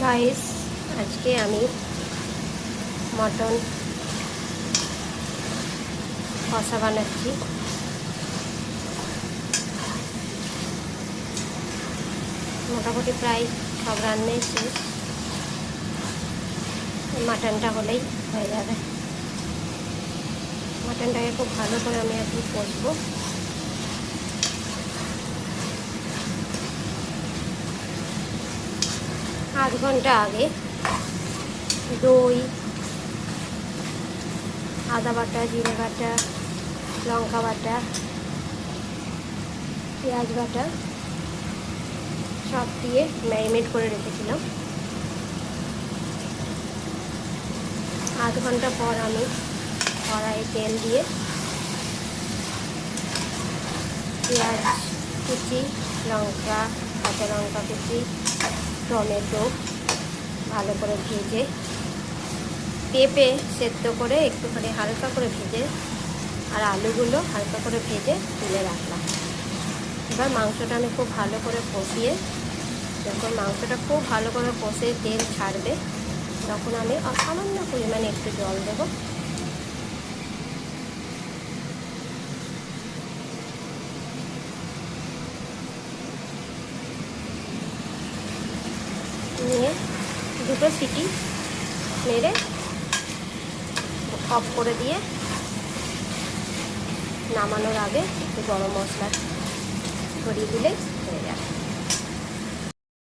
Guys, আজকে আমি mutton কষা বানাচ্ছি। মোটামুটি প্রায় সব রান্নাই শেষ, মাটনটা হলেই হয়ে যাবে। মাটনটাকে খুব ভালো করে আমি এখন কষবো। আধ ঘন্টা আগে দই, আদা বাটা, জিরে বাটা, লঙ্কা বাটা, পেঁয়াজ বাটা সব দিয়ে ম্যারিনেট করে রেখেছিলাম। আধ ঘন্টা পর আমি কড়াইয়ে তেল দিয়ে পেঁয়াজ কুচি, লঙ্কা, কাঁচা লঙ্কা কুচি, টমেটো ভালো করে ভেজে, পেঁপে সেদ্ধ করে একটুখানি হালকা করে ভেজে, আর আলুগুলো হালকা করে ভেজে তুলে রাখলাম। এবার মাংসটা আমি খুব ভালো করে কষিয়ে, যখন মাংসটা খুব ভালো করে কষে তেল ছাড়বে, তখন আমি সামান্য পরিমাণে একটু জল দেবো। নিয়ে দুটো সিটি মেরে অফ করে দিয়ে নামানোর আগে একটু গরম মশলা ছড়িয়ে দিলে